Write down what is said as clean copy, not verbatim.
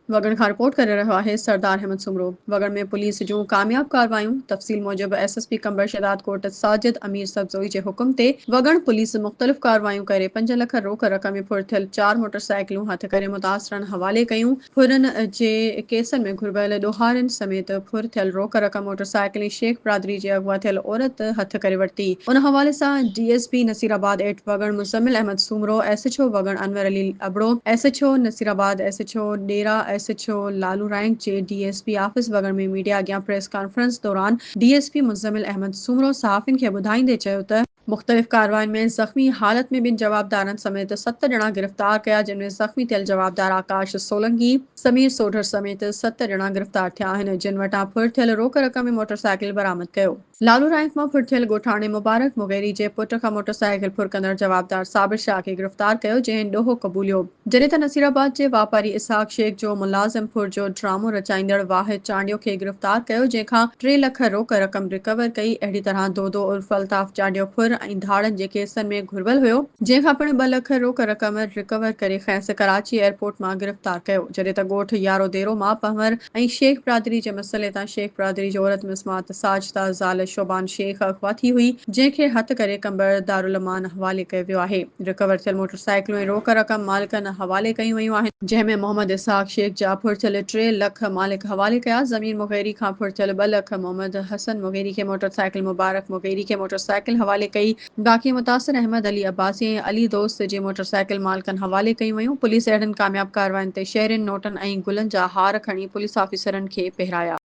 वगण खां रिपोर्ट करे रहियो आहे सरदार अहमद सुमरो। वगण में पुलिस जूं कामयाब कार्रवायूं। तफ़सील मूजिब एसएसपी कंबर शहदाद कोट साजिद अमीर सब्ज़ोई जे हुक्म ते वगण पुलिस मुख़्तलिफ़ कार्रवायूं करे 5 लख रोक रक़म में फुर थियल 4 मोटरसाइकिलूं हथ करे मुतासिरनि हवाले कयूं। फुरनि जे केसनि में घुर्बल ॾोहारियुनि समेत फुर थियल रोक रक़म मोटरसाइकिल शेख बिरादरी जे अगवा थियल औरत हथ करे वरिती। उन हवाले सां DSP Nasirabad at Wagan Muzammil Ahmed Soomro, SHO Wagan Anwar Ali Abro, SHO Nasirabad, SHO Dera, SHO Lalu Raunk जे डीएसपी ऑफिस वगण में मीडिया अॻियां प्रेस कॉन्फ्रेंस दौरान डीएसपी मुज़म्मिल अहमद सुमरो सहाफ़ियुनि खे ॿुधाईंदे चयो त मुख़्तलिफ़ कार्रवायुनि में ज़ख़्मी हालत में 2 जवाबदारनि समेत 7 ॼणा गिरफ़्तार कया, जिनमें ज़ख़्मी थियल जवाबदार आकाश सोलंकी, समीर सोढर समेत 7 ॼणा गिरफ़्तार थिया आहिनि, जिन वटां फुर थियल रोक रक़म में मोटरसाइकिल बरामद कयो। लालू रैंक मां फुर थियल ॻोठाणे मुबारक मुगेरी जे पुट खां मोटरसाइकिल फुर कंदड़ जवाबदार साबिर शाह खे गिरफ़्तार कयो, जंहिं ॾोहो क़बूलियो। जॾहिं त नसीराबाद जे वापारी इसहाक शेख जो मुलाज़िम फुर जो ड्रामो रचाईंदड़ वाहिद चांडियो खे गिरफ़्तार कयो, जंहिंखां 3 लख रोक रक़म रिकवर कई। अहिड़ी तरह दोदो उर्फ अल्ताफ चांडियो फुर ऐं धाड़नि जे केसनि में घुर्बल हुयो, जंहिंखां पिणु 2 लख रोक रक़म रिकवर करे खैस कराची एयरपोर्ट मां गिरफ़्तार कयो। जॾहिं त ॻोठ यारो देरो मां पंवर ऐं शेख बिरादरी जे मसइले तां शेख बिरादरी जी औरत मिसमात साजिदा ज़ाल शोबान शेख अगवा थी हुई, जंहिंखे हथ करे कंबर दारुल अमान हवाले कयो वियो आहे। रिकवर थियल मोटरसाइकिलूं ऐं रोक रक़म मालिकनि हवाले कयूं वयूं आहिनि, जंहिंमें मोहम्मद इसहाक शेख जा फुर थियल 3 लख मालिक हवाले कया। ज़मीन मुगेरी खां फुर थियल 2 लख मोहम्मद हसन मुगेरी खे मोटरसाइकिल, मुबारक मुगेरी खे मोटरसाइकिल हवाले कई। बाक़ी मुतासिर अहमद अली अब्बासी ऐं अली दोस्त जे मोटरसाइकिल मालिकनि हवाले कयूं वयूं। पुलिस अहिड़नि कामयाब कार्रवायुनि ते शहरियुनि नोटनि ऐं गुलनि जा हार खणी पुलिस ऑफिसरनि खे पहिराया।